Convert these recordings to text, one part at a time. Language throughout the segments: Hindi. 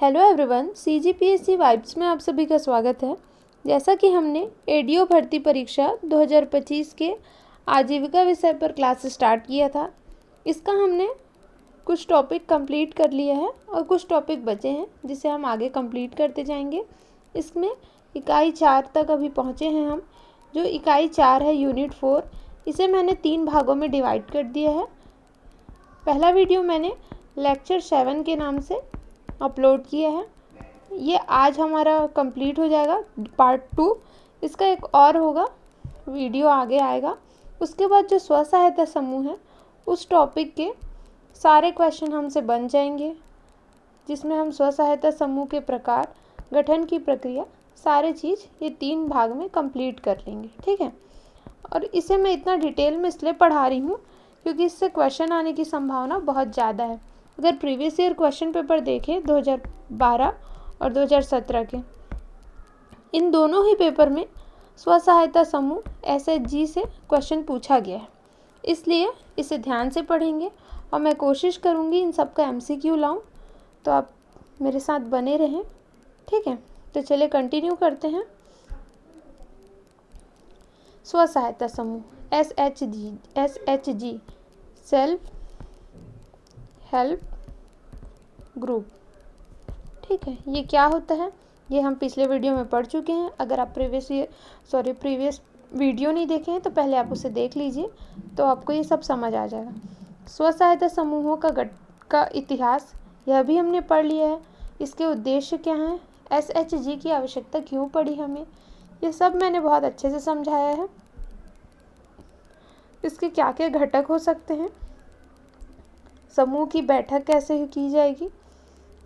हेलो एवरीवन, CGPSC वाइब्स में आप सभी का स्वागत है। जैसा कि हमने एडीओ भर्ती परीक्षा 2025 के आजीविका विषय पर क्लास स्टार्ट किया था, इसका हमने कुछ टॉपिक कंप्लीट कर लिया है और कुछ टॉपिक बचे हैं जिसे हम आगे कंप्लीट करते जाएंगे। इसमें इकाई 4 तक अभी पहुँचे हैं हम। जो इकाई 4 है यूनिट 4, इसे मैंने 3 भागों में डिवाइड कर दिया है। पहला वीडियो मैंने लेक्चर 7 के नाम से अपलोड किया है। ये आज हमारा कंप्लीट हो जाएगा पार्ट 2। इसका एक और होगा वीडियो आगे आएगा। उसके बाद जो स्व सहायता समूह है उस टॉपिक के सारे क्वेश्चन हमसे बन जाएंगे, जिसमें हम स्व सहायता समूह के प्रकार, गठन की प्रक्रिया, सारे चीज़ ये 3 भाग में कंप्लीट कर लेंगे। ठीक है। और इसे मैं इतना डिटेल में इसलिए पढ़ा रही हूँ क्योंकि इससे क्वेश्चन आने की संभावना बहुत ज़्यादा है। अगर प्रीवियस ईयर क्वेश्चन पेपर देखें 2012 और 2017 के, इन दोनों ही पेपर में स्व सहायता समूह SHG से क्वेश्चन पूछा गया है, इसलिए इसे ध्यान से पढ़ेंगे और मैं कोशिश करूँगी इन सब का MCQ लाऊं, तो आप मेरे साथ बने रहें। ठीक है, तो चलिए कंटिन्यू करते हैं। स्व सहायता समूह SHG सेल्फ हेल्प ग्रुप। ठीक है, ये क्या होता है ये हम पिछले वीडियो में पढ़ चुके हैं। अगर आप प्रीवियस वीडियो नहीं देखे हैं तो पहले आप उसे देख लीजिए, तो आपको ये सब समझ आ जाएगा। स्व सहायता समूहों का इतिहास यह भी हमने पढ़ लिया है। इसके उद्देश्य क्या हैं, SHG की आवश्यकता क्यों पड़ी हमें, ये सब मैंने बहुत अच्छे से समझाया है। इसके क्या क्या घटक हो सकते हैं, समूह की बैठक कैसे की जाएगी,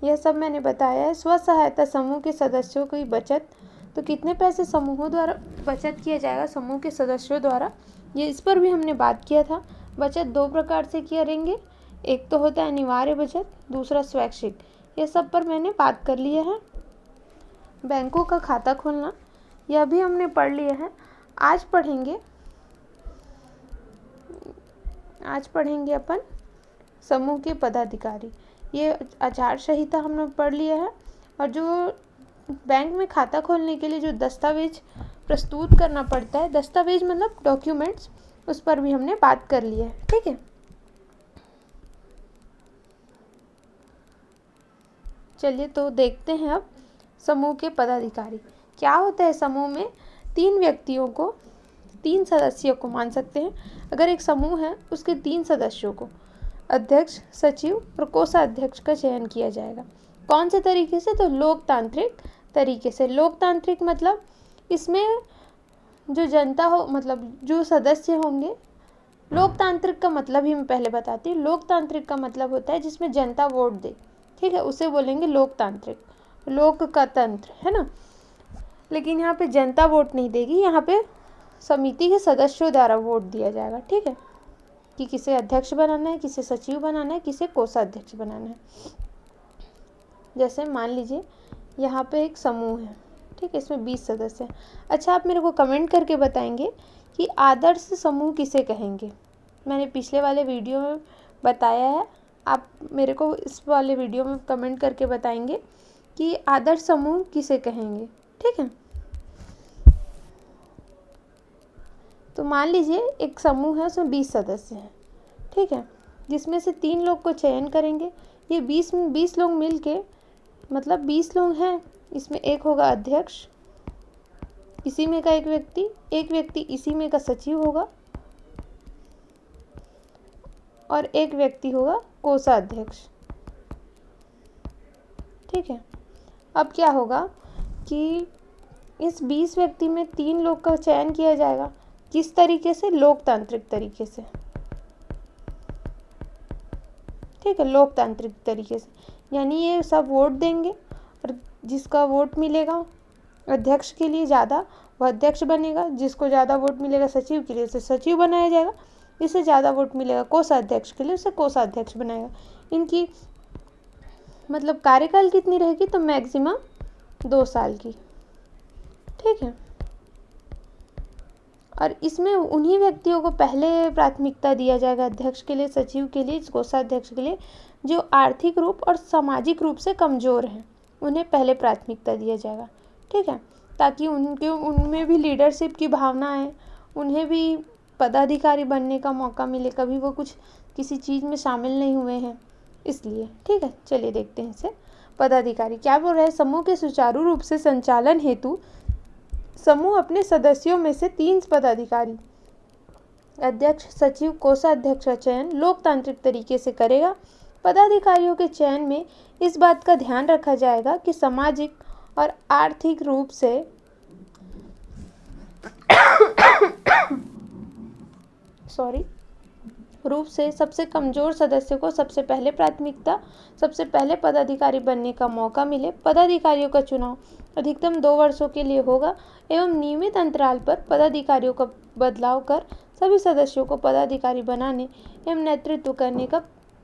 यह सब मैंने बताया है। स्व सहायता समूह के सदस्यों की बचत, तो कितने पैसे समूहों द्वारा बचत किया जाएगा समूह के सदस्यों द्वारा, ये इस पर भी हमने बात किया था। बचत 2 प्रकार से करेंगे, एक तो होता है अनिवार्य बचत, दूसरा स्वैच्छिक। ये सब पर मैंने बात कर लिया है। बैंकों का खाता खोलना, यह भी हमने पढ़ लिया है। आज पढ़ेंगे अपन समूह के पदाधिकारी। ये आचार संहिता हमने पढ़ लिया है। और जो बैंक में खाता खोलने के लिए जो दस्तावेज प्रस्तुत करना पड़ता है, दस्तावेज मतलब डॉक्यूमेंट्स, उस पर भी हमने बात कर ली है। ठीक है, चलिए तो देखते हैं अब समूह के पदाधिकारी क्या होता है। समूह में 3 सदस्यों को मान सकते हैं। अगर एक समूह है उसके 3 सदस्यों को अध्यक्ष, सचिव और कोषाध्यक्ष का चयन किया जाएगा। कौन से तरीके से, तो लोकतांत्रिक तरीके से। लोकतांत्रिक मतलब इसमें जो जनता हो, मतलब जो सदस्य होंगे, लोकतांत्रिक का मतलब ही मैं पहले बताती हूँ। लोकतांत्रिक का मतलब होता है जिसमें जनता वोट दे। ठीक है, उसे बोलेंगे लोकतांत्रिक। लोक का तंत्र है ना, लेकिन यहाँ पे जनता वोट नहीं देगी, यहाँ पे समिति के सदस्यों द्वारा वोट दिया जाएगा। ठीक है, कि किसे अध्यक्ष बनाना है, किसे सचिव बनाना है, किसे कोषाध्यक्ष बनाना है। जैसे मान लीजिए यहाँ पे एक समूह है, ठीक है, इसमें 20 सदस्य हैं। अच्छा, आप मेरे को कमेंट करके बताएंगे कि आदर्श समूह किसे कहेंगे। मैंने पिछले वाले वीडियो में बताया है, आप मेरे को इस वाले वीडियो में कमेंट करके बताएंगे कि आदर्श समूह किसे कहेंगे। ठीक है, तो मान लीजिए एक समूह है, उसमें 20 सदस्य हैं। ठीक है, जिसमें से 3 लोग को चयन करेंगे। ये 20 लोग मिल के, मतलब 20 लोग हैं, इसमें एक होगा अध्यक्ष, इसी में का एक व्यक्ति इसी में का सचिव होगा, और एक व्यक्ति होगा कोषाध्यक्ष। ठीक है, अब क्या होगा कि इस 20 व्यक्ति में 3 लोग का चयन किया जाएगा। किस तरीके से, लोकतांत्रिक तरीके से। ठीक है, लोकतांत्रिक तरीके से, यानी ये सब वोट देंगे और जिसका वोट मिलेगा अध्यक्ष के लिए ज़्यादा, वह अध्यक्ष बनेगा। जिसको ज़्यादा वोट मिलेगा सचिव के लिए, उसे सचिव बनाया जाएगा। जिसे ज़्यादा वोट मिलेगा कोषाध्यक्ष के लिए, उसे कोषाध्यक्ष बनाएगा। इनकी मतलब कार्यकाल कितनी रहेगी, तो मैक्सिमम 2 साल की। ठीक है, और इसमें उन्हीं व्यक्तियों को पहले प्राथमिकता दिया जाएगा, अध्यक्ष के लिए, सचिव के लिए, कोषाध्यक्ष के लिए, जो आर्थिक रूप और सामाजिक रूप से कमज़ोर हैं। उन्हें पहले प्राथमिकता दिया जाएगा, ठीक है, ताकि उनमें भी लीडरशिप की भावना आए, उन्हें भी पदाधिकारी बनने का मौका मिले। कभी वो कुछ किसी चीज़ में शामिल नहीं हुए हैं इसलिए, ठीक है। चलिए देखते हैं इसे। पदाधिकारी क्या बोल रहे हैं, समूह के सुचारू रूप से संचालन हेतु समूह अपने सदस्यों में से 3 पदाधिकारी अध्यक्ष, सचिव, कोषाध्यक्ष का चयन लोकतांत्रिक तरीके से करेगा। पदाधिकारियों के चयन में इस बात का ध्यान रखा जाएगा कि सामाजिक और आर्थिक रूप से सबसे कमजोर सदस्य को सबसे पहले प्राथमिकता, सबसे पहले पदाधिकारी बनने का मौका मिले। पदाधिकारियों का चुनाव अधिकतम 2 वर्षों के लिए होगा एवं नियमित अंतराल पर पदाधिकारियों का बदलाव कर सभी सदस्यों को पदाधिकारी बनाने एवं नेतृत्व करने का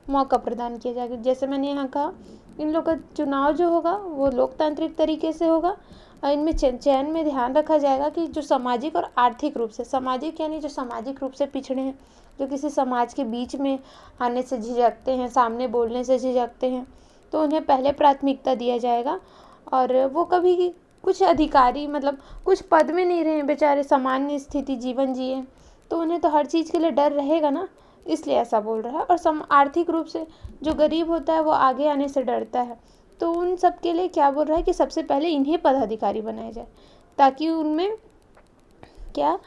मौका प्रदान किया जाएगा। जैसे मैंने यहाँ कहा, इन लोगों का चुनाव जो होगा वो लोकतांत्रिक तरीके से होगा और इनमें चयन में ध्यान रखा जाएगा कि जो सामाजिक और आर्थिक रूप से, सामाजिक यानी जो सामाजिक रूप से पिछड़े हैं, जो किसी समाज के बीच में आने से झिझकते हैं, सामने बोलने से झिझकते हैं, तो उन्हें पहले प्राथमिकता दिया जाएगा। और वो कभी कुछ अधिकारी मतलब कुछ पद में नहीं रहे, बेचारे सामान्य स्थिति जीवन जिए, तो उन्हें तो हर चीज़ के लिए डर रहेगा ना, इसलिए ऐसा बोल रहा है। और आर्थिक रूप से जो गरीब होता है वो आगे आने से डरता है, तो उन सब के लिए क्या बोल रहा है कि सबसे पहले इन्हें पदाधिकारी बनाया जाए, ताकि उनमें क्या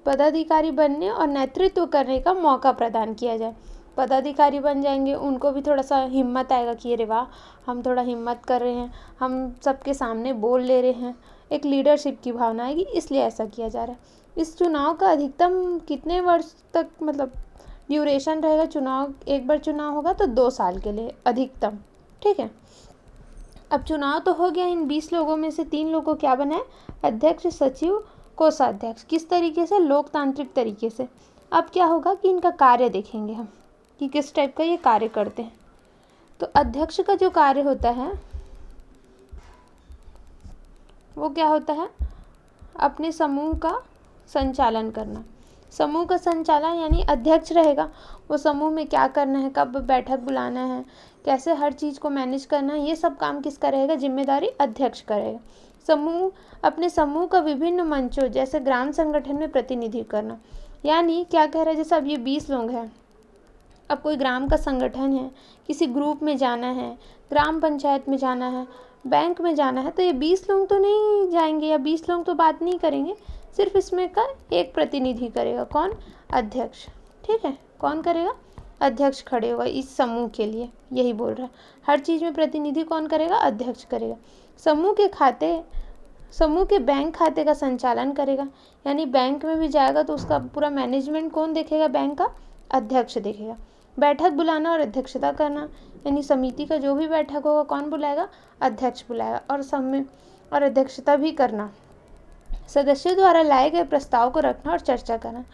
पदाधिकारी बनने और नेतृत्व करने का मौका प्रदान किया जाए। पदाधिकारी बन जाएंगे, उनको भी थोड़ा सा हिम्मत आएगा कि अरे वाह, हम थोड़ा हिम्मत कर रहे हैं, हम सबके सामने बोल ले रहे हैं, एक लीडरशिप की भावना आएगी, इसलिए ऐसा किया जा रहा है। इस चुनाव का अधिकतम कितने वर्ष तक मतलब ड्यूरेशन रहेगा? चुनाव, एक बार चुनाव होगा तो 2 साल के लिए अधिकतम, ठीक है। अब चुनाव तो हो गया, इन 20 लोगों में से 3 लोगों को क्या बनाए? अध्यक्ष, सचिव, कोषाध्यक्ष। किस तरीके से? लोकतांत्रिक तरीके से। अब क्या होगा कि इनका कार्य देखेंगे हम कि किस टाइप का ये कार्य करते हैं। तो अध्यक्ष का जो कार्य होता है वो क्या होता है? अपने समूह का संचालन करना। समूह का संचालन यानी अध्यक्ष रहेगा, वो समूह में क्या करना है, कब बैठक बुलाना है, कैसे हर चीज़ को मैनेज करना है, ये सब काम किसका रहेगा? जिम्मेदारी अध्यक्ष करेगा। अपने समूह का विभिन्न मंचों जैसे ग्राम संगठन में प्रतिनिधि करना। यानी क्या कह रहे हैं, जैसे अब ये 20 लोग हैं, अब कोई ग्राम का संगठन है, किसी ग्रुप में जाना है, ग्राम पंचायत में जाना है, बैंक में जाना है, तो ये 20 लोग तो नहीं जाएंगे या 20 लोग तो बात नहीं करेंगे, सिर्फ इसमें का एक प्रतिनिधि करेगा। कौन? अध्यक्ष, ठीक है। कौन करेगा? अध्यक्ष खड़े होगा इस समूह के लिए, यही बोल रहा है। हर चीज़ में प्रतिनिधि कौन करेगा? अध्यक्ष करेगा। समूह के बैंक खाते का संचालन करेगा, यानी बैंक में भी जाएगा तो उसका पूरा मैनेजमेंट कौन देखेगा? बैंक का अध्यक्ष देखेगा। बैठक बुलाना और अध्यक्षता करना, यानी समिति का जो भी बैठक होगा कौन बुलाएगा? अध्यक्ष बुलाएगा। और अध्यक्षता भी करना। सदस्यों द्वारा लाए गए प्रस्ताव को रखना और चर्चा करना।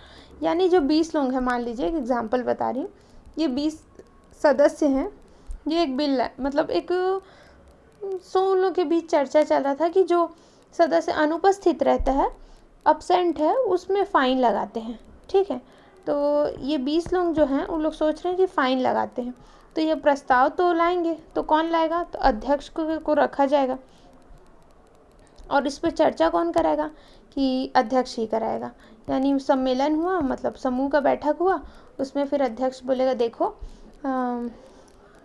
यानी जो 20 लोग हैं, मान लीजिए एक एग्जाम्पल बता रही हूँ, ये 20 सदस्य हैं, ये एक बिल है, मतलब एक 100 लोगों के बीच चर्चा चल रहा था कि जो सदस्य अनुपस्थित रहता है, अब्सेंट है, उसमें फ़ाइन लगाते हैं, ठीक है। तो ये 20 लोग जो हैं उन लोग सोच रहे हैं कि फ़ाइन लगाते हैं, तो ये प्रस्ताव तो लाएंगे, तो कौन लाएगा? तो अध्यक्ष को रखा जाएगा। और इस पर चर्चा कौन कराएगा? कि अध्यक्ष ही कराएगा। यानी सम्मेलन हुआ, मतलब समूह का बैठक हुआ, उसमें फिर अध्यक्ष बोलेगा देखो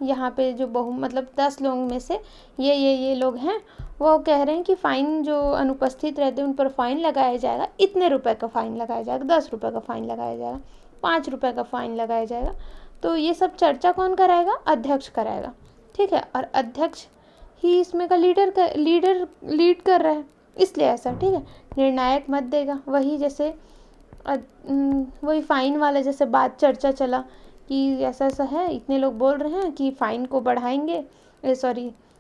यहाँ पे जो मतलब 10 लोगों में से ये लोग हैं, वो कह रहे हैं कि फ़ाइन जो अनुपस्थित रहते हैं उन पर फ़ाइन लगाया जाएगा, इतने रुपए का फ़ाइन लगाया जाएगा, 10 रुपये का फ़ाइन लगाया जाएगा, 5 रुपये का फ़ाइन लगाया जाएगा। तो ये सब चर्चा कौन कराएगा? अध्यक्ष कराएगा, ठीक है। और अध्यक्ष ही इसमें का लीड कर रहा है, इसलिए ऐसा, ठीक है। निर्णायक मत देगा, वही जैसे वही फ़ाइन वाला जैसे बात चर्चा चला कि ऐसा ऐसा है, इतने लोग बोल रहे हैं कि फ़ाइन को बढ़ाएंगे,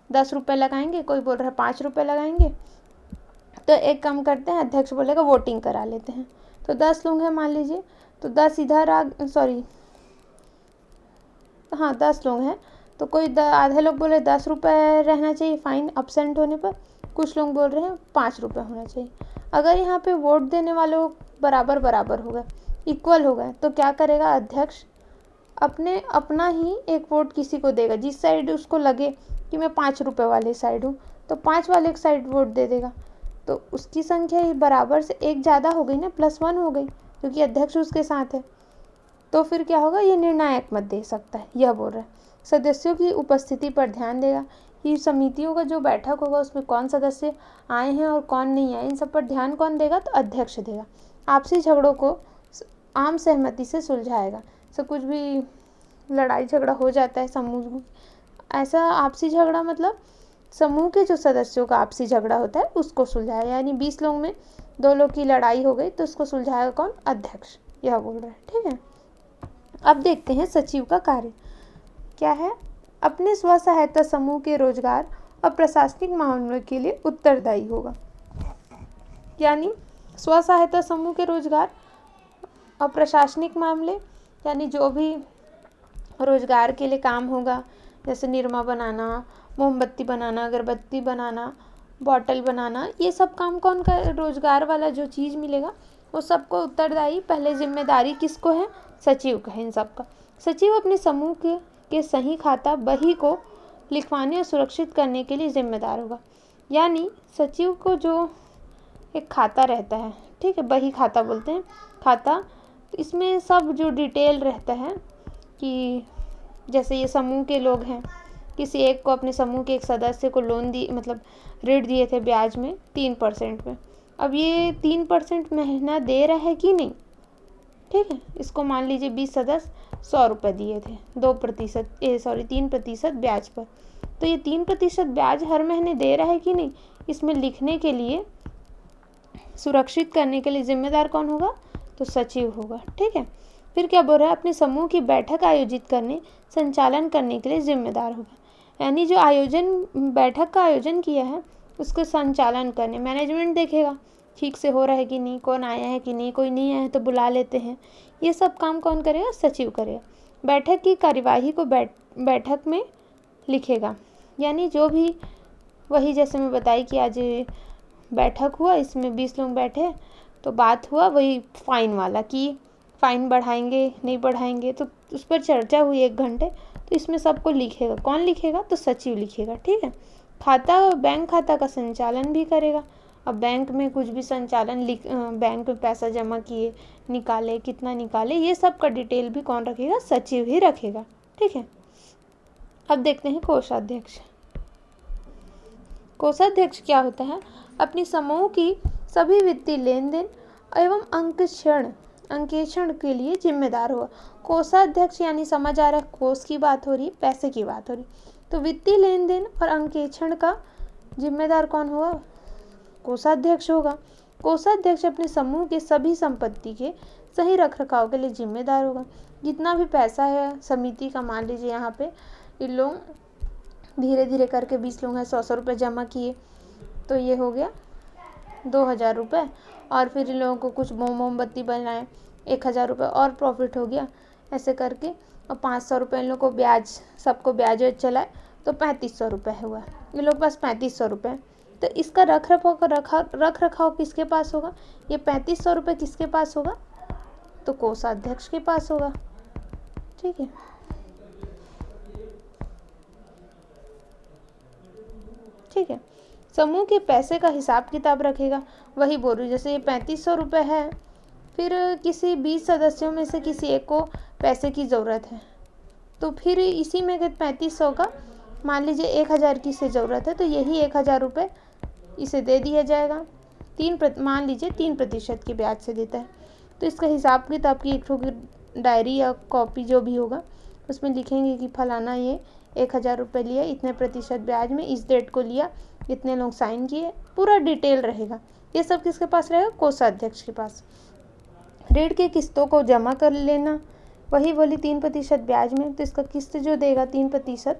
10 रुपये लगाएंगे, कोई बोल रहा है 5 रुपये लगाएंगे, तो एक काम करते हैं, अध्यक्ष बोलेगा वोटिंग करा लेते हैं। तो 10 लोग हैं मान लीजिए, तो 10 इधर 10 लोग हैं, तो कोई आधे लोग बोले 10 रुपये रहना चाहिए फ़ाइन अब्सेंट होने पर, कुछ लोग बोल रहे हैं 5 रुपये होना चाहिए। अगर यहाँ पे वोट देने वाले बराबर हो गए, इक्वल हो गए, तो क्या करेगा? अध्यक्ष अपना ही एक वोट किसी को देगा, जिस साइड उसको लगे कि मैं 5 रुपये वाले साइड हूँ, तो 5 वाले की साइड वोट दे देगा, तो उसकी संख्या ही बराबर से एक ज़्यादा हो गई ना, +1 हो गई, क्योंकि अध्यक्ष उसके साथ है। तो फिर क्या होगा, ये निर्णायक मत दे सकता है, यह बोल रहा है। सदस्यों की उपस्थिति पर ध्यान देगा कि समितियों का जो बैठक होगा उसमें कौन सदस्य आए हैं और कौन नहीं आए, इन सब पर ध्यान कौन देगा, तो अध्यक्ष देगा। आपसी झगड़ों को आम सहमति से सुलझाएगा। सब कुछ भी लड़ाई झगड़ा हो जाता है समूह, ऐसा आपसी झगड़ा मतलब समूह के जो सदस्यों का आपसी झगड़ा होता है उसको सुलझाएगा। यानी 20 लोग में 2 लोग की लड़ाई हो गई तो उसको सुलझाएगा कौन, अध्यक्ष, यह बोल रहा है। ठीक है, अब देखते हैं सचिव का कार्य क्या है। अपने स्व सहायता समूह के रोजगार और प्रशासनिक मामलों के लिए उत्तरदायी होगा। यानी स्व सहायता समूह के रोजगार और प्रशासनिक मामले, यानी जो भी रोजगार के लिए काम होगा, जैसे निरमा बनाना, मोमबत्ती बनाना, अगरबत्ती बनाना, बॉटल बनाना, ये सब काम कौन का रोजगार वाला जो चीज़ मिलेगा वो सबको उत्तरदायी, पहले जिम्मेदारी किसको है, सचिव का है इन सब का। सचिव अपने समूह के सही खाता बही को लिखवाने और सुरक्षित करने के लिए जिम्मेदार होगा। यानी सचिव को जो एक खाता रहता है, ठीक है, बही खाता बोलते हैं, खाता, इसमें सब जो डिटेल रहता है कि जैसे ये समूह के लोग हैं, किसी एक को, अपने समूह के एक सदस्य को लोन दी, मतलब ऋण दिए थे ब्याज में 3% में, अब ये 3% महीना दे रहा है कि नहीं, ठीक है, इसको मान लीजिए 20 सदस्य 100 रुपये दिए थे 3% ब्याज पर, तो ये 3% ब्याज हर महीने दे रहा है कि नहीं, इसमें लिखने के लिए, सुरक्षित करने के लिए जिम्मेदार कौन होगा, तो सचिव होगा। ठीक है, फिर क्या बोल रहा है, अपने समूह की बैठक आयोजित करने, संचालन करने के लिए जिम्मेदार होगा। यानी जो बैठक का आयोजन किया है उसको संचालन करने, मैनेजमेंट देखेगा ठीक से हो रहा है कि नहीं, कौन आया है कि नहीं, कोई नहीं आया है तो बुला लेते हैं, ये सब काम कौन करेगा, सचिव करेगा। बैठक की कार्यवाही को बैठक में लिखेगा। यानी जो भी, वही जैसे मैं बताई कि आज बैठक हुआ, इसमें 20 लोग बैठे तो बात हुआ वही फाइन वाला कि फाइन बढ़ाएंगे नहीं बढ़ाएंगे, तो उस पर चर्चा हुई 1 घंटे, तो इसमें सबको लिखेगा। कौन लिखेगा, तो सचिव लिखेगा। ठीक है, खाता, बैंक खाता का संचालन भी करेगा। अब बैंक में कुछ भी संचालन, बैंक में पैसा जमा किए, निकाले, कितना निकाले, ये सब का डिटेल भी कौन रखेगा, सचिव ही रखेगा। ठीक है, अब देखते हैं कोषाध्यक्ष। कोषाध्यक्ष क्या होता है, अपनी समूह की सभी वित्तीय लेन देन एवं अंकेक्षण के लिए जिम्मेदार होगा। कोषाध्यक्ष यानी समझ आ रहा है, कोष की बात हो रही, पैसे की बात हो रही, तो वित्तीय लेन देन और अंकेक्षण का जिम्मेदार कौन होगा, कोषाध्यक्ष होगा। कोषाध्यक्ष अपने समूह के सभी संपत्ति के सही रखरखाव के लिए जिम्मेदार होगा। जितना भी पैसा है समिति का, मान लीजिए यहाँ पे इन लोग धीरे धीरे करके 20 लोग हैं 100 रुपये जमा किए, तो ये हो गया 2000 रुपये, और फिर इन लोगों को कुछ मोमबत्ती बनाए 1000 रुपये और प्रॉफिट हो गया, ऐसे करके, और 500 रुपये इन लोग को ब्याज, सबको ब्याज चलाए तो 3500 रुपये हुआ, इन लोग के पास 3500 रुपये। तो इसका रख रखाव किसके पास होगा, ये 3500 रुपये किसके पास होगा, तो कोषाध्यक्ष के पास होगा। ठीक है, ठीक है, समूह के पैसे का हिसाब किताब रखेगा। वही बोल रही, जैसे ये 3500 रुपये है, फिर किसी 20 सदस्यों में से किसी एक को पैसे की ज़रूरत है, तो फिर इसी में 3500 का, मान लीजिए 1000 की से ज़रूरत है, तो यही 1000 रुपये इसे दे दिया जाएगा। मान लीजिए 3% के ब्याज से देता है, तो इसका हिसाब किताब की एक डायरी या कॉपी जो भी होगा उसमें लिखेंगे कि फलाना ये 1000 रुपये लिया, इतने प्रतिशत ब्याज में, इस डेट को लिया, इतने लोग साइन किए, पूरा डिटेल रहेगा। ये सब किसके पास रहेगा, कोषाध्यक्ष के पास। ऋण की किस्तों को जमा कर लेना, वही बोली 3% ब्याज में, तो इसका किस्त जो देगा 3%,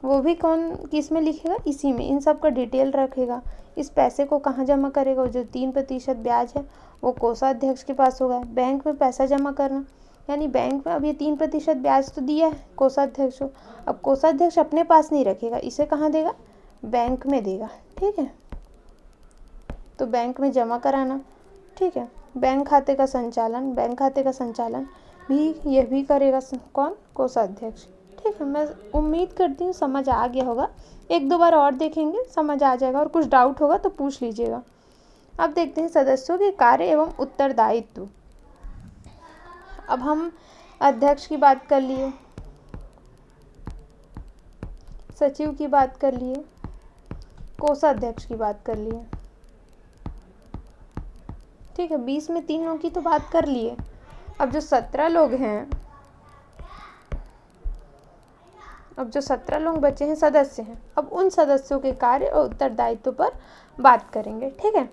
वो भी कौन किस में लिखेगा, इसी में, इन सब का डिटेल रखेगा। इस पैसे को कहाँ जमा करेगा, वो जो 3% ब्याज है वो कोषाध्यक्ष के पास होगा। बैंक में पैसा जमा करना, यानी बैंक में अब ये 3% ब्याज तो दिया है कोषाध्यक्ष को, अब कोषाध्यक्ष अपने पास नहीं रखेगा, इसे कहाँ देगा, बैंक में देगा। ठीक है, तो बैंक में जमा कराना। ठीक है, बैंक खाते का संचालन भी यह भी करेगा कौन, कोषाध्यक्ष। ठीक है, मैं उम्मीद करती हूँ समझ आ गया होगा। एक दो बार और देखेंगे, समझ आ जाएगा, और कुछ डाउट होगा तो पूछ लीजिएगा। अब देखते हैं सदस्यों के कार्य एवं उत्तरदायित्व। अब हम अध्यक्ष की बात कर लिए, सचिव की बात कर लिए, कोषाध्यक्ष की बात कर लिए। ठीक है, 20 में 3 लोगों की तो बात कर लिए। अब जो 17 लोग हैं, अब जो 17 लोग बचे हैं सदस्य हैं, अब उन सदस्यों के कार्य और उत्तरदायित्व पर बात करेंगे। ठीक है,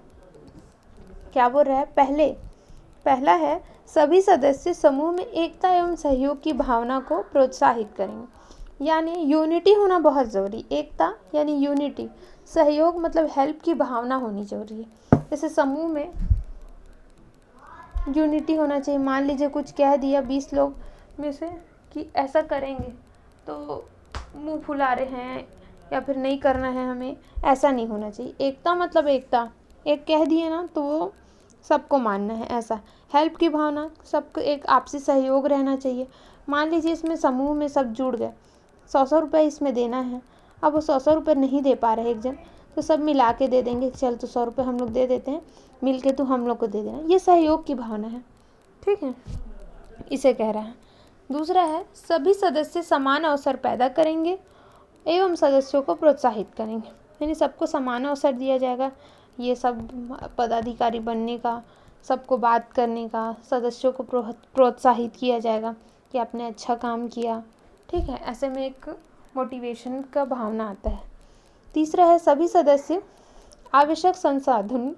क्या बोल रहा है? पहला है सभी सदस्य समूह में एकता एवं सहयोग की भावना को प्रोत्साहित करेंगे। यानी यूनिटी होना बहुत ज़रूरी। एकता यानी यूनिटी, सहयोग मतलब हेल्प की भावना होनी जरूरी है। जैसे समूह में यूनिटी होना चाहिए। मान लीजिए कुछ कह दिया 20 लोग में से कि ऐसा करेंगे, तो मुंह फुला रहे हैं या फिर नहीं करना है हमें, ऐसा नहीं होना चाहिए। एकता मतलब एकता, एक कह दिए ना तो वो सबको मानना है, ऐसा। हेल्प की भावना, सबको एक आपसी सहयोग रहना चाहिए। मान लीजिए इसमें समूह में सब जुड़ गए, 100 रुपये इसमें देना है, अब वो 100 रुपये नहीं दे पा रहे एक जन, तो सब मिला के दे देंगे, चल तो 100 रुपये हम लोग दे देते हैं, मिल के तो हम लोग को दे देना। ये सहयोग की भावना है। ठीक है, इसे कह रहा है। दूसरा है सभी सदस्य समान अवसर पैदा करेंगे एवं सदस्यों को प्रोत्साहित करेंगे। यानी सबको समान अवसर दिया जाएगा, ये सब पदाधिकारी बनने का, सबको बात करने का, सदस्यों को प्रोत्साहित किया जाएगा कि आपने अच्छा काम किया। ठीक है, ऐसे में एक मोटिवेशन का भावना आता है। तीसरा है सभी सदस्य आवश्यक संसाधन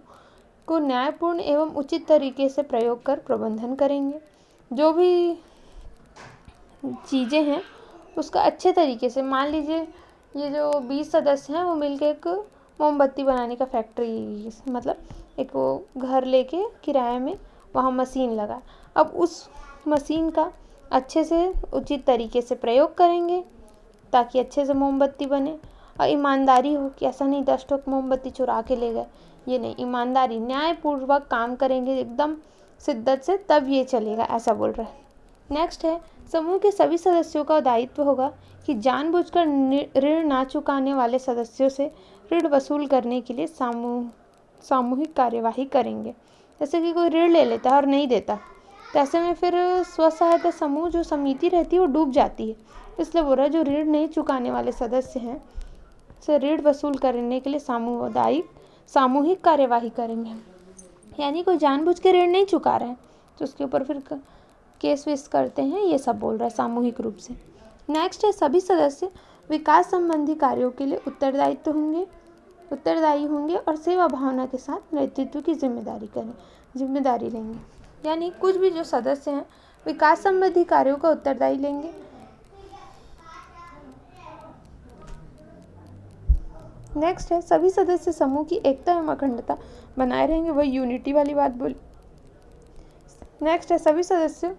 को न्यायपूर्ण एवं उचित तरीके से प्रयोग कर प्रबंधन करेंगे। जो भी चीज़ें हैं उसका अच्छे तरीके से, मान लीजिए ये जो 20 सदस्य हैं वो मिलके एक मोमबत्ती बनाने का फैक्ट्री, मतलब एक वो घर लेके किराए में वहाँ मशीन लगा, अब उस मशीन का अच्छे से उचित तरीके से प्रयोग करेंगे ताकि अच्छे से मोमबत्ती बने। और ईमानदारी हो कि ऐसा नहीं 10 टोक मोमबत्ती चुरा के ले गए, ये नहीं, ईमानदारी, न्यायपूर्वक काम करेंगे एकदम शिद्दत से, तब ये चलेगा, ऐसा बोल रहा है। नेक्स्ट है समूह के सभी सदस्यों का दायित्व होगा कि जानबूझकर ऋण ना चुकाने वाले सदस्यों से ऋण वसूल करने के लिए सामूहिक कार्यवाही करेंगे। जैसे कि कोई ऋण ले लेता है और नहीं देता, तो ऐसे में फिर स्व सहायता समूह जो समिति रहती है वो डूब जाती है। इसलिए बोल रहा है जो ऋण नहीं चुकाने वाले सदस्य हैं से ऋण वसूल करने के लिए सामूहिक कार्यवाही करेंगे। यानी कोई जानबूझ के ऋण नहीं चुका रहे हैं तो उसके ऊपर फिर केस वेस करते हैं, ये सब बोल रहा है सामूहिक रूप से। नेक्स्ट है सभी सदस्य विकास संबंधी कार्यों के लिए उत्तरदायी होंगे और सेवा भावना के साथ नेतृत्व की जिम्मेदारी लेंगे। यानी कुछ भी जो सदस्य हैं विकास संबंधी कार्यों का उत्तरदायी लेंगे। नेक्स्ट है सभी सदस्य समूह की एकता एवं अखंडता बनाए रहेंगे, वही यूनिटी वाली बात बोली। नेक्स्ट है सभी सदस्य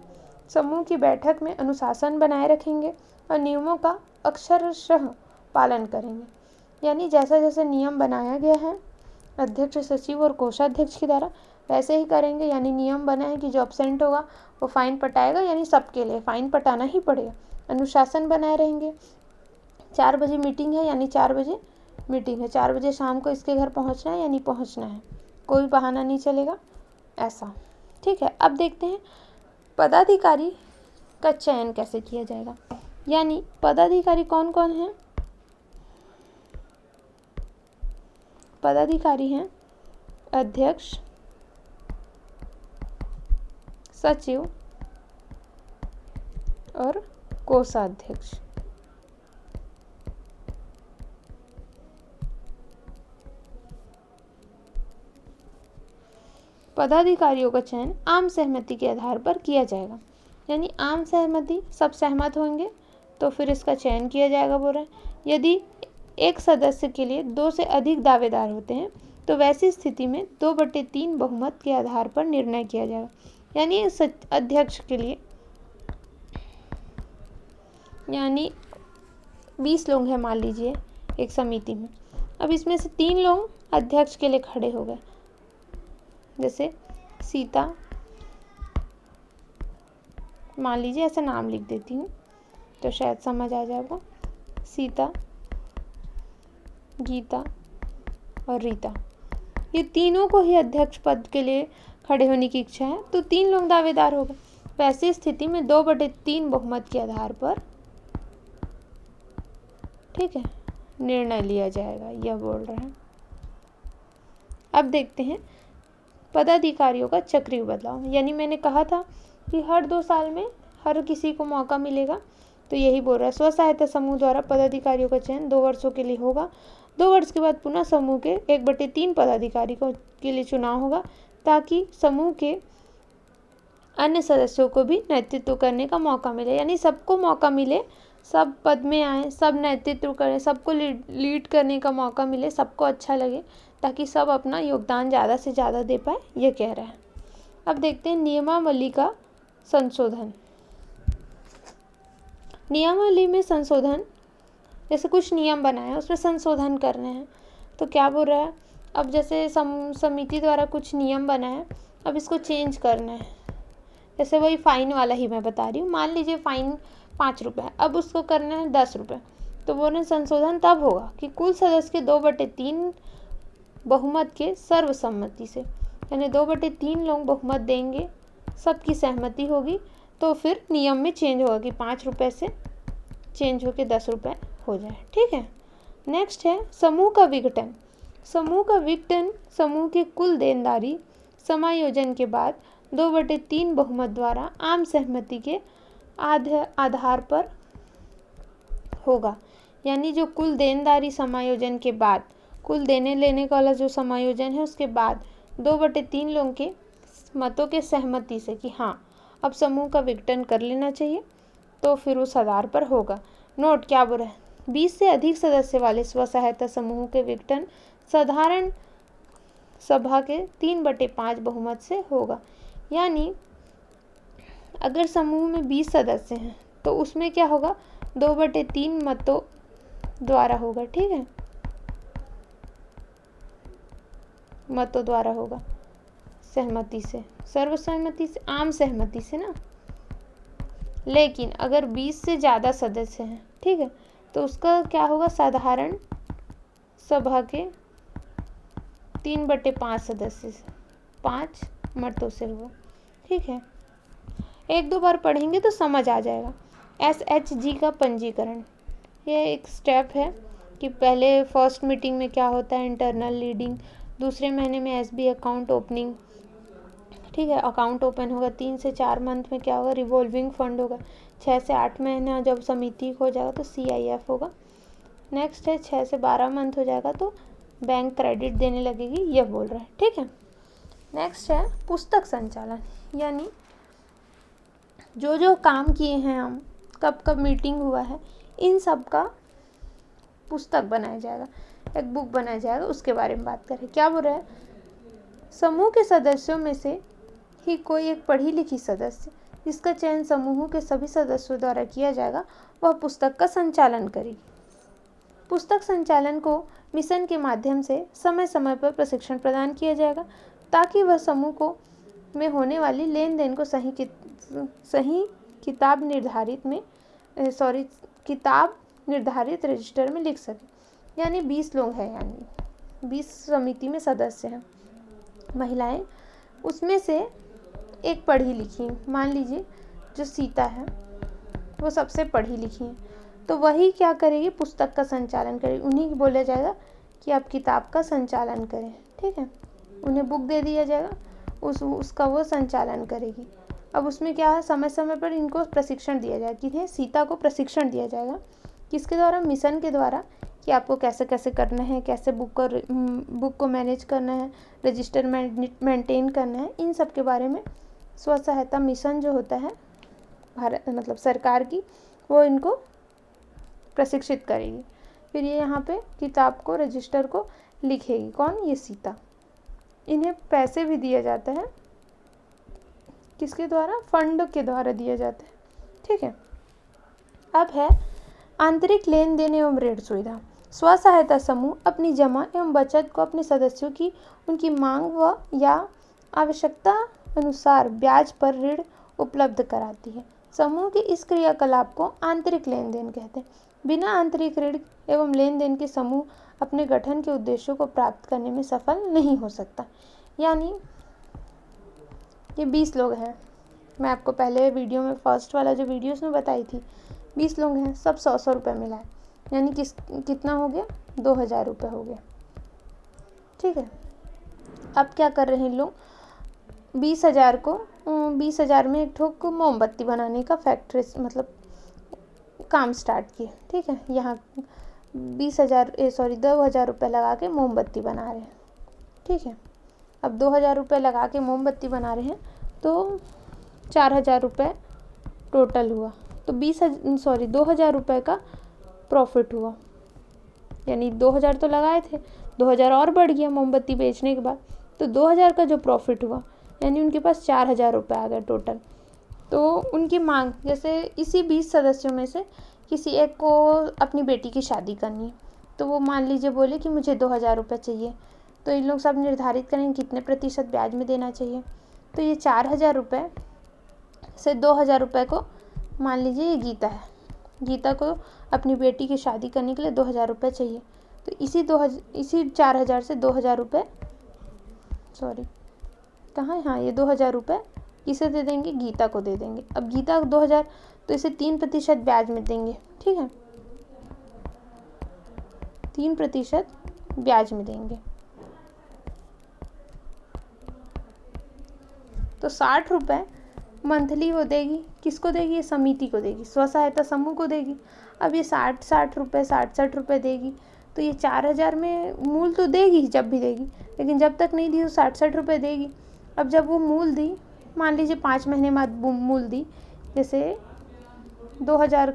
समूह की बैठक में अनुशासन बनाए रखेंगे और नियमों का अक्षरशः पालन करेंगे। यानी जैसा जैसा नियम बनाया गया है अध्यक्ष, सचिव और कोषाध्यक्ष के द्वारा वैसे ही करेंगे। यानी नियम बना है कि जो एब्सेंट होगा वो फाइन पटाएगा, यानी सबके लिए फाइन पटाना ही पड़ेगा। अनुशासन बनाए रहेंगे। 4 बजे मीटिंग है यानी 4 बजे मीटिंग है, 4 बजे शाम को इसके घर पहुंचना है यानी पहुंचना है, कोई बहाना नहीं चलेगा, ऐसा। ठीक है, अब देखते हैं पदाधिकारी का चयन कैसे किया जाएगा। यानी पदाधिकारी कौन कौन है? पदाधिकारी हैं अध्यक्ष, सचिव और कोषाध्यक्ष। पदाधिकारियों का चयन आम सहमति के आधार पर किया जाएगा। यानी आम सहमति, सब सहमत होंगे तो फिर इसका चयन किया जाएगा बोल रहे हैं। यदि एक सदस्य के लिए 2 से अधिक दावेदार होते हैं तो वैसी स्थिति में 2/3 बहुमत के आधार पर निर्णय किया जाएगा। यानी अध्यक्ष के लिए, यानी 20 लोग हैं मान लीजिए एक समिति में, अब इसमें से 3 लोग अध्यक्ष के लिए खड़े हो गए, जैसे सीता, मान लीजिए ऐसा नाम लिख देती हूँ, तो शायद समझ आ जाएगा। सीता, गीता और रीता, ये तीनों को ही अध्यक्ष पद के लिए खड़े होने की इच्छा है, तो 3 लोग दावेदार हो गए। वैसी स्थिति में 2/3 बहुमत के आधार पर, ठीक है, निर्णय लिया जाएगा, यह बोल रहे हैं। अब देखते हैं पदाधिकारियों का चक्रीय बदलाव। यानी मैंने कहा था कि हर 2 साल में हर किसी को मौका मिलेगा, तो यही बोल रहा है। स्व सहायता समूह द्वारा पदाधिकारियों का चयन 2 वर्षों के लिए होगा। 2 वर्ष के बाद पुनः समूह के 1/3 पदाधिकारी के लिए चुनाव होगा, ताकि समूह के अन्य सदस्यों को भी नेतृत्व करने का मौका मिले। यानी सबको मौका मिले, सब पद में आए, सब नेतृत्व करें, सबको लीड करने का मौका मिले, सबको अच्छा लगे, ताकि सब अपना योगदान ज़्यादा से ज़्यादा दे पाए, ये कह रहे हैं। अब देखते हैं नियमावली का संशोधन। नियमावली में संशोधन, जैसे कुछ नियम बनाए हैं उसमें संशोधन करने हैं, तो क्या बोल रहा है, अब जैसे समिति द्वारा कुछ नियम बना है, अब इसको चेंज करना है। जैसे वही फाइन वाला ही मैं बता रही हूँ। मान लीजिए फाइन 5 रुपये, अब उसको करना है 10 रुपये, तो वो ने संशोधन तब होगा कि कुल सदस्य के 2/3 बहुमत के सर्वसम्मति से, यानी 2/3 लोग बहुमत देंगे, सबकी सहमति होगी, तो फिर नियम में चेंज होगा कि 5 रुपये से चेंज होकर 10 रुपये हो जाए, ठीक है। नेक्स्ट है समूह का विघटन। समूह का विघटन समूह की कुल देनदारी समायोजन के बाद 2/3 बहुमत द्वारा आम सहमति के आधार पर होगा। यानी जो कुल देनदारी समायोजन के बाद, कुल देने लेने वाला जो समायोजन है उसके बाद 2/3 लोगों के मतों के सहमति से कि हाँ अब समूह का विघटन कर लेना चाहिए, तो फिर उस आधार पर होगा। नोट क्या बोल रहा है, 20 से अधिक सदस्य वाले स्व सहायता समूह के विघटन साधारण सभा के 3/5 बहुमत से होगा। यानी अगर समूह में 20 सदस्य हैं तो उसमें क्या होगा, 2/3 मतों द्वारा होगा, ठीक है, मतों द्वारा होगा, सहमति से, सर्वसम्मति से, आम सहमति से ना। लेकिन अगर 20 से ज़्यादा सदस्य हैं, ठीक है, तो उसका क्या होगा, साधारण सभा के 3/5 सदस्य से, 5 मतों से होगा, ठीक है। 1-2 बार पढ़ेंगे तो समझ आ जाएगा। SHG का पंजीकरण, यह एक स्टेप है कि पहले फर्स्ट मीटिंग में क्या होता है, इंटरनल लीडिंग, दूसरे महीने में SB अकाउंट ओपनिंग, ठीक है, अकाउंट ओपन होगा। 3 से 4 मंथ में क्या होगा, रिवॉल्विंग फंड होगा। 6 से 8 महीना जब समिति हो जाएगा तो CIF होगा। नेक्स्ट है 6 से 12 मंथ हो जाएगा तो बैंक क्रेडिट देने लगेगी, यह बोल रहा है, ठीक है। नेक्स्ट है पुस्तक संचालन, यानी जो जो काम किए हैं हम, कब कब मीटिंग हुआ है, इन सब का पुस्तक बनाया जाएगा, एक बुक बनाया जाएगा, उसके बारे में बात करें। क्या बोल रहा है, समूह के सदस्यों में से ही कोई एक पढ़ी लिखी सदस्य जिसका चयन समूह के सभी सदस्यों द्वारा किया जाएगा, वह पुस्तक का संचालन करेगी। पुस्तक संचालन को मिशन के माध्यम से समय समय पर प्रशिक्षण प्रदान किया जाएगा, ताकि वह समूह को में होने वाली लेन देन को सही किताब निर्धारित रजिस्टर में लिख सके। यानी 20 लोग हैं, यानी 20 समिति में सदस्य हैं, महिलाएं, उसमें से एक पढ़ी लिखी, मान लीजिए जो सीता है वो सबसे पढ़ी लिखी है, तो वही क्या करेगी, पुस्तक का संचालन करेगी। उन्हीं को बोला जाएगा कि आप किताब का संचालन करें, ठीक है, उन्हें बुक दे दिया जाएगा, उसका वो संचालन करेगी। अब उसमें क्या है, समय समय पर इनको प्रशिक्षण दिया जाएगा, किन्हें, सीता को प्रशिक्षण दिया जाएगा, किसके द्वारा, मिशन के द्वारा, कि आपको कैसे कैसे करना है, कैसे बुक को मैनेज करना है, रजिस्टर मेंटेन करना है, इन सब के बारे में स्व सहायता मिशन जो होता है भारत मतलब सरकार की, वो इनको प्रशिक्षित करेगी। फिर ये यहाँ पे किताब को, रजिस्टर को लिखेगी, कौन, ये सीता। इन्हें पैसे भी दिया जाता है, किसके द्वारा, फंड के द्वारा दिया जाता है, ठीक है। अब है आंतरिक लेन देन एवं ऋण सुविधा। स्व सहायता समूह अपनी जमा एवं बचत को अपने सदस्यों की उनकी मांग या आवश्यकता अनुसार ब्याज पर ऋण उपलब्ध कराती है। समूह के इस क्रियाकलाप को आंतरिक लेन देन कहते हैं। बिना आंतरिक ऋण एवं लेन देन के समूह अपने गठन के उद्देश्यों को प्राप्त करने में सफल नहीं हो सकता। यानी ये 20 लोग हैं, मैं आपको पहले वीडियो में फर्स्ट वाला जो वीडियो उसमें बताई थी, 20 लोग हैं, सब 100-100 रुपये मिला है, यानी कितना हो गया, 2000 रुपये हो गया। ठीक है, अब क्या कर रहे हैं लोग, 20,000 में एक ठोक मोमबत्ती बनाने का फैक्ट्री मतलब काम स्टार्ट किए। ठीक है, यहाँ 2,000 रुपये लगा के मोमबत्ती बना रहे हैं। ठीक है, अब 2,000 रुपये लगा के मोमबत्ती बना रहे हैं तो 4,000 रुपये टोटल हुआ, तो 2,000 रुपये का प्रॉफिट हुआ। यानी 2,000 तो लगाए थे, 2,000 और बढ़ गया मोमबत्ती बेचने के बाद, तो 2,000 का जो प्रॉफिट हुआ यानी उनके पास 4,000 रुपये आ गए टोटल। तो उनकी मांग, जैसे इसी 20 सदस्यों में से किसी एक को अपनी बेटी की शादी करनी है, तो वो मान लीजिए बोले कि मुझे 2,000 रुपये चाहिए, तो इन लोग सब निर्धारित करेंगे कितने प्रतिशत ब्याज में देना चाहिए। तो ये 4,000 रुपये से 2,000 रुपये को, मान लीजिए ये गीता को अपनी बेटी की शादी करने के लिए 2,000 रुपये चाहिए, तो इसी 4,000 से 2,000 रुपये, ये 2,000 रुपये किसे दे देंगे, गीता को दे देंगे। अब गीता को 2,000, तो इसे 3% ब्याज में देंगे। ठीक है, 3% ब्याज में देंगे, तो 60 रुपये मंथली वो देगी। किसको देगी, ये समिति को देगी, स्व सहायता समूह को देगी। अब ये 60 रुपये देगी, तो ये 4,000 में मूल तो देगी जब भी देगी, लेकिन जब तक नहीं दी तो 60 रुपये देगी। अब जब वो मूल दी, मान लीजिए 5 महीने बाद मूल दी, जैसे 2,000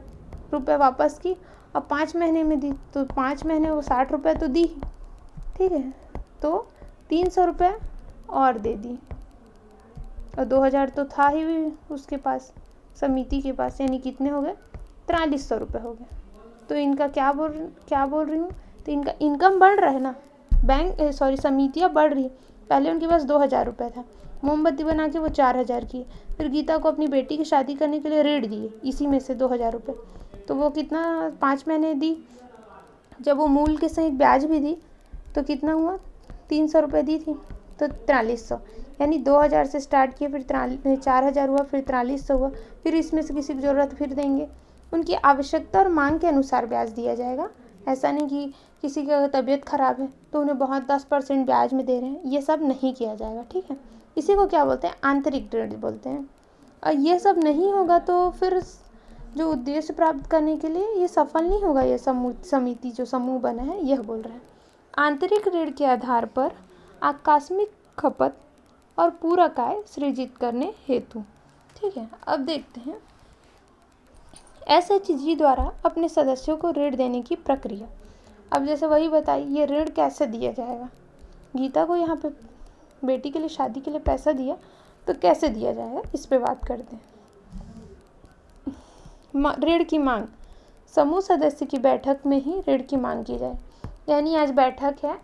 रुपये वापस की, अब 5 महीने में दी, तो 5 महीने वो 60 रुपये तो दी। ठीक है, तो 300 रुपये और दे दी, और 2,000 तो था ही उसके पास, समिति के पास, यानी कितने हो गए, 4300 रुपये हो गए। तो इनका क्या बोल रही हूँ, तो इनका इनकम बढ़ रहा है ना, समितियाँ बढ़ रही है। पहले उनके पास 2,000 रुपये था, मोमबत्ती बना के वो 4,000 की, फिर गीता को अपनी बेटी की शादी करने के लिए ऋण दिए इसी में से 2,000 रुपये, तो वो कितना 5 महीने दी, जब वो मूल के सहित ब्याज भी दी तो कितना हुआ, 300 रुपये दी थी, तो 4300, यानी 2,000 से स्टार्ट किए, फिर 4,000 हुआ, फिर 4300 हुआ, फिर इसमें से किसी की ज़रूरत फिर देंगे। उनकी आवश्यकता और मांग के अनुसार ब्याज दिया जाएगा। ऐसा नहीं कि किसी की तबीयत ख़राब है तो उन्हें बहुत 10% ब्याज में दे रहे हैं, ये सब नहीं किया जाएगा। ठीक है, इसी को क्या बोलते हैं, आंतरिक ऋण बोलते हैं। और ये सब नहीं होगा तो फिर जो उद्देश्य प्राप्त करने के लिए ये सफल नहीं होगा, ये समिति जो समूह बना है, यह बोल रहे हैं। आंतरिक ऋण के आधार पर आकस्मिक खपत और पूरक आय सृजित करने हेतु। ठीक है, अब देखते हैं SHG द्वारा अपने सदस्यों को ऋण देने की प्रक्रिया। अब जैसे वही बताई, ये ऋण कैसे दिया जाएगा, गीता को यहाँ पे बेटी के लिए शादी के लिए पैसा दिया, तो कैसे दिया जाएगा, इस पे बात करते हैं। ऋण की मांग, समूह सदस्य की बैठक में ही ऋण की मांग की जाए। यानी आज बैठक है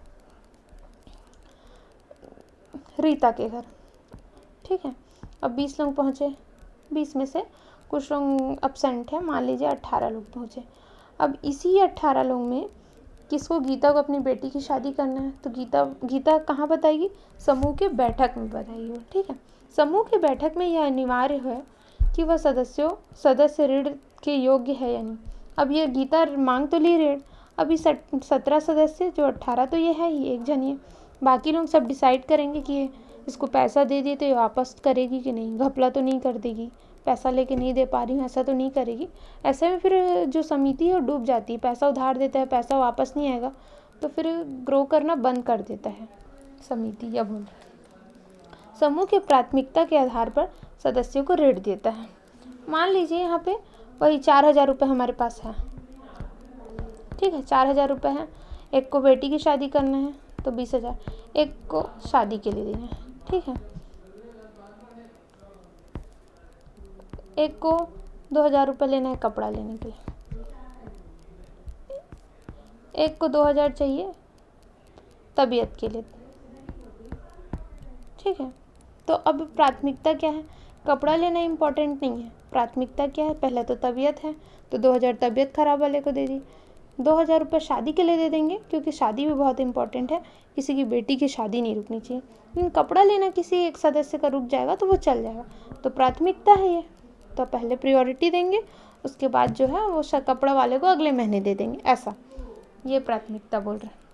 रीता के घर, ठीक है, अब 20 लोग पहुँचे, 20 में से कुछ लोग अब्सेंट हैं, मान लीजिए 18 लोग पहुँचे। अब इसी 18 लोग में किसको, गीता को अपनी बेटी की शादी करना है, तो गीता कहाँ बताएगी, समूह के बैठक में बताएगी। ठीक है, समूह के बैठक में यह अनिवार्य है कि वह सदस्य ऋण के योग्य है या नहीं। अब ये गीता मांग तो ली ऋण, अभी 17 सदस्य, जो 18 तो ये है ही, एक जन ये, बाकी लोग सब डिसाइड करेंगे कि इसको पैसा दे दिए तो ये वापस करेगी कि नहीं, घपला तो नहीं कर देगी, पैसा लेके नहीं दे पा रही हूँ ऐसा तो नहीं करेगी। ऐसे में फिर जो समिति है वो डूब जाती है, पैसा उधार देता है, पैसा वापस नहीं आएगा, तो फिर ग्रो करना बंद कर देता है समिति या बोल। समूह के प्राथमिकता के आधार पर सदस्यों को ऋण देता है। मान लीजिए यहाँ पे वही 4,000 रुपये हमारे पास है, ठीक है, 4,000 रुपये हैं, एक को बेटी की शादी करना है तो 20,000, एक को शादी के लिए देना है, ठीक है, एक को 2,000 रुपये लेना है कपड़ा लेने के लिए, एक को 2,000 चाहिए तबीयत के लिए, ठीक है। तो अब प्राथमिकता क्या है, कपड़ा लेना इम्पोर्टेंट नहीं है, प्राथमिकता क्या है, पहले तो तबीयत है तो 2000 तबीयत खराब वाले को दे दी। 2000 रुपये शादी के लिए दे देंगे क्योंकि शादी भी बहुत इंपॉर्टेंट है, किसी की बेटी की शादी नहीं रुकनी चाहिए। लेकिन कपड़ा लेना किसी एक सदस्य का रुक जाएगा तो वो चल जाएगा, तो प्राथमिकता है ये, तो पहले प्रायोरिटी देंगे, उसके बाद जो है वो कपड़ा वाले को अगले महीने दे देंगे, ऐसा ये प्राथमिकता बोल रहे हैं।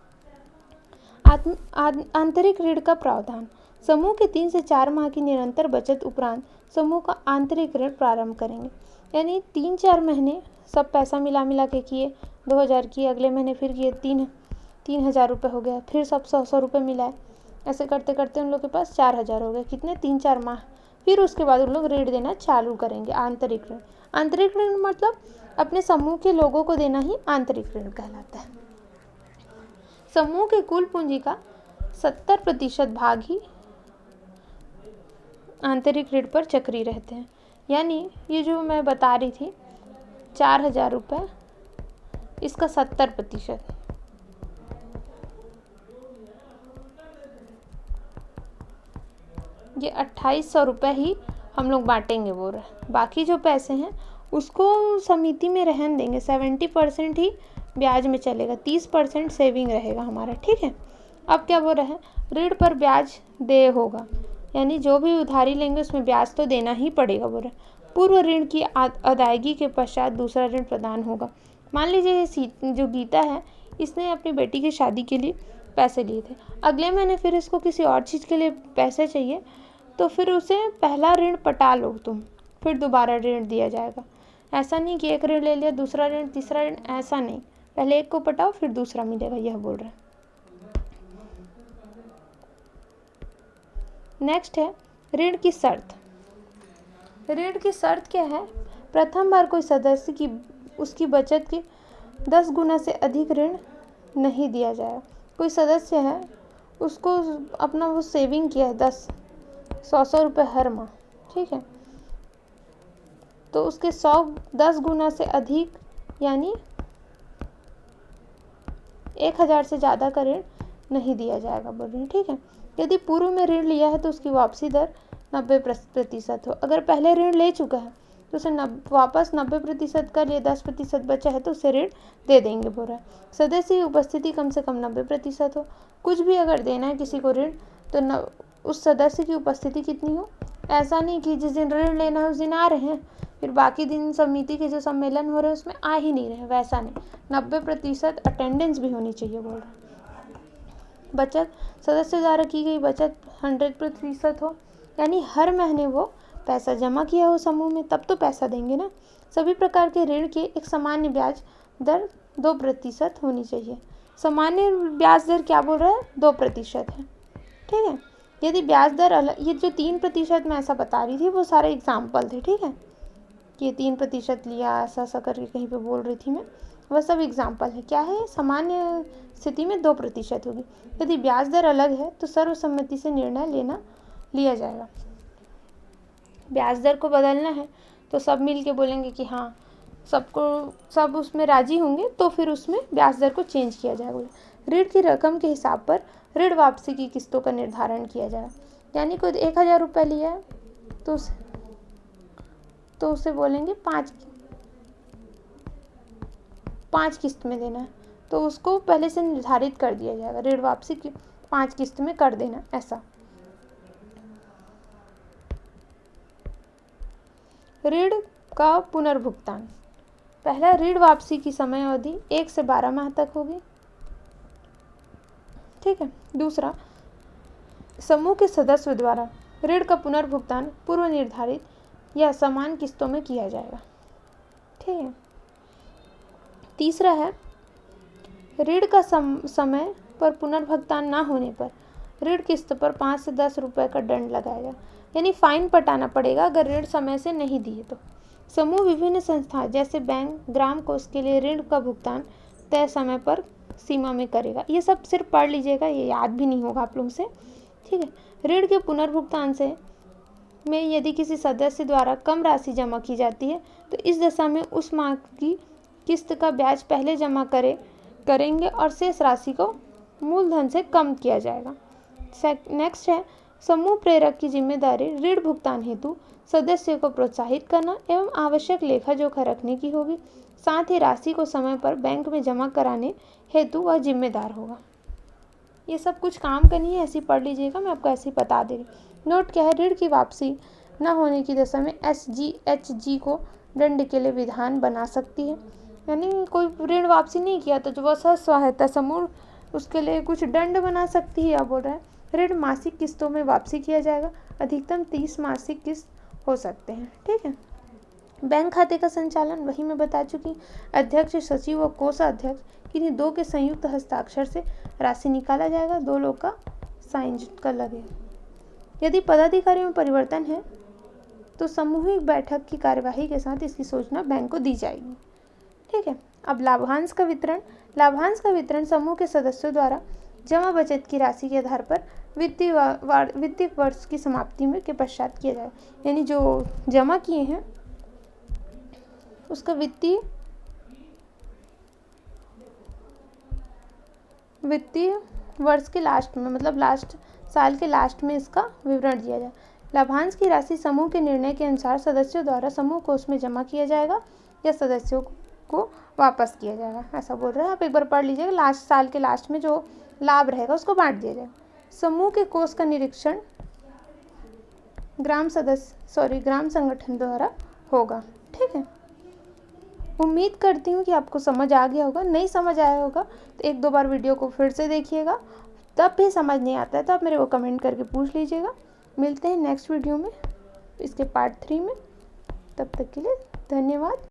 आंतरिक ऋण का प्रावधान, समूह के 3 से 4 माह की निरंतर बचत उपरांत समूह का आंतरिक ऋण प्रारंभ करेंगे। यानी 3-4 महीने सब पैसा मिला के किए, 2000 किए, अगले महीने फिर किए 3000 रुपये हो गया, फिर सब 100 रुपये मिलाए, ऐसे करते करते उन लोग के पास 4000 हो गए, कितने 3-4 माह। फिर उसके बाद उन लोग ऋण देना चालू करेंगे, आंतरिक ऋण। आंतरिक ऋण मतलब अपने समूह के लोगों को देना ही आंतरिक ऋण कहलाता है। समूह के कुल पूंजी का 70% भाग ही आंतरिक ऋण पर चक्री रहते हैं। यानी ये जो मैं बता रही थी 4000 रुपये, इसका 70%, ये 2800 रुपये ही हम लोग बांटेंगे बोल रहे। बाकी जो पैसे हैं उसको समिति में रहने देंगे, 70% ही ब्याज में चलेगा, 30% सेविंग रहेगा हमारा, ठीक है। अब क्या बोल रहे हैं, ऋण पर ब्याज देय होगा, यानी जो भी उधारी लेंगे उसमें ब्याज तो देना ही पड़ेगा बोल रहे। पूर्व ऋण की अदायगी के पश्चात दूसरा ऋण प्रदान होगा। मान लीजिए ये जो गीता है, इसने अपनी बेटी की शादी के लिए पैसे लिए थे, अगले महीने फिर इसको किसी और चीज़ के लिए पैसे चाहिए, तो फिर उसे पहला ऋण पटा लो तुम, फिर दोबारा ऋण दिया जाएगा। ऐसा नहीं कि एक ऋण ले लिया, दूसरा ऋण, तीसरा ऋण, ऐसा नहीं, पहले एक को पटाओ फिर दूसरा मिलेगा, यह बोल रहे हैं। नेक्स्ट है ऋण की शर्त। ऋण की शर्त क्या है, प्रथम बार कोई सदस्य की उसकी बचत की 10 गुना से अधिक ऋण नहीं दिया जाएगा। कोई सदस्य है उसको अपना वो सेविंग किया है 100 रुपये हर माह, ठीक है, तो उसके 10 गुना से अधिक यानी 1000 से ज़्यादा का ऋण नहीं दिया जाएगा बोल रहे हैं, ठीक है। यदि पूर्व में ऋण लिया है तो उसकी वापसी दर 90% हो। अगर पहले ऋण ले चुका है तो उसे वापस 90% कर लिए, 10% बचा है तो उसे ऋण दे देंगे बोल रहा है। सदस्य की उपस्थिति कम से कम 90% हो। कुछ भी अगर देना है किसी को ऋण तो उस सदस्य की उपस्थिति कितनी हो, ऐसा नहीं कि जिस दिन ऋण लेना है उस दिन आ रहे हैं, फिर बाकी दिन समिति के जो सम्मेलन हो रहे हैं उसमें आ ही नहीं रहे, वैसा नहीं, 90% अटेंडेंस भी होनी चाहिए बोल रहे हैं। बचत, सदस्य द्वारा की गई बचत 100% हो, यानी हर महीने वो पैसा जमा किया हो समूह में, तब तो पैसा देंगे ना। सभी प्रकार के ऋण की एक सामान्य ब्याज दर 2% होनी चाहिए। सामान्य ब्याज दर क्या बोल रहा है, 2% है, ठीक है। यदि ब्याज दर अलग, ये जो 3% मैं ऐसा बता रही थी वो सारे एग्जाम्पल थे, ठीक है, ये 3% लिया ऐसा करके कहीं पे बोल रही थी मैं, वह सब एग्जाम्पल है। क्या है, सामान्य स्थिति में 2% होगी। यदि ब्याज दर अलग है तो सर्वसम्मति से निर्णय लिया जाएगा। ब्याज दर को बदलना है तो सब मिल के बोलेंगे कि हाँ, सब उसमें राजी होंगे तो फिर उसमें ब्याज दर को चेंज किया जाएगा। ऋण की रकम के हिसाब पर ऋण वापसी की किस्तों का निर्धारण किया जाएगा। यानी कोई 1000 रुपये लिया है तो उसे बोलेंगे 5 किस्त में देना है, तो उसको पहले से निर्धारित कर दिया जाएगा, ऋण वापसी की 5 किस्त में कर देना, ऐसा। ऋण का पुनर्भुगतान, पहला ऋण वापसी की समय अवधि 1 से 12 माह तक होगी, ठीक है। दूसरा, समूह के सदस्यों द्वारा ऋण का पुनर्भुगतान पूर्व निर्धारित या समान किस्तों में किया जाएगा, ठीक है। तीसरा है, ऋण का समय पर पुनर्भुगतान ना होने पर ऋण किस्त पर 5 से 10 रुपये का दंड लगाएगा, यानी फाइन पटाना पड़ेगा अगर ऋण समय से नहीं दिए तो। समूह विभिन्न संस्थाएं जैसे बैंक, ग्राम कोष के लिए ऋण का भुगतान तय समय पर सीमा में करेगा। ये सब सिर्फ पढ़ लीजिएगा, ये याद भी नहीं होगा आप लोगों से, ठीक है। ऋण के पुनर्भुगतान में यदि किसी सदस्य द्वारा कम राशि जमा की जाती है तो इस दशा में उस माह की किस्त का ब्याज पहले जमा करेंगे और शेष राशि को मूलधन से कम किया जाएगा। नेक्स्ट है, समूह प्रेरक की जिम्मेदारी ऋण भुगतान हेतु सदस्यों को प्रोत्साहित करना एवं आवश्यक लेखा जोखा रखने की होगी। साथ ही राशि को समय पर बैंक में जमा कराने हेतु वह जिम्मेदार होगा। ये सब कुछ काम करनी है, ऐसे ही पढ़ लीजिएगा, मैं आपको ऐसे ही बता दे रही हूँ। नोट क्या है, ऋण की वापसी न होने की दशा में SGHG को दंड के लिए विधान बना सकती है। यानी कोई ऋण वापसी नहीं किया तो जो वह स्व सहायता समूह उसके लिए कुछ दंड बना सकती है। या बोल रहा है ऋण मासिक किस्तों में वापसी किया जाएगा, अधिकतम 30 मासिक किस्त हो सकते हैं। ठीक है। बैंक खाते का संचालन वही मैं बता चुकी, अध्यक्ष, सचिव व कोषाध्यक्ष किन्हीं दो के संयुक्त हस्ताक्षर से राशि निकाला जाएगा, 2 लोग का साइन का लगेगा। यदि पदाधिकारियों में परिवर्तन है तो सामूहिक बैठक की कार्यवाही के साथ इसकी सूचना बैंक को दी जाएगी। ठीक है। अब लाभांश का वितरण। लाभांश का वितरण समूह के सदस्यों द्वारा जमा बचत की राशि के आधार पर वित्तीय वर्ष की समाप्ति में के पश्चात किया जाएगा। यानी जो जमा किए हैं उसका वित्तीय वर्ष के लास्ट में, मतलब लास्ट साल के लास्ट में इसका विवरण दिया जाए। लाभांश की राशि समूह के निर्णय के अनुसार सदस्यों द्वारा समूह कोष में जमा किया जाएगा या सदस्यों को वापस किया जाएगा, ऐसा बोल रहा है। आप एक बार पढ़ लीजिएगा, लास्ट साल के लास्ट में जो लाभ रहेगा उसको बांट दिया जाएगा। समूह के कोष का निरीक्षण ग्राम संगठन द्वारा होगा। ठीक है। उम्मीद करती हूँ कि आपको समझ आ गया होगा। नहीं समझ आया होगा तो 1-2 बार वीडियो को फिर से देखिएगा, तब भी समझ नहीं आता है तो आप मेरे को कमेंट करके पूछ लीजिएगा। मिलते हैं नेक्स्ट वीडियो में, इसके पार्ट 3 में। तब तक के लिए धन्यवाद।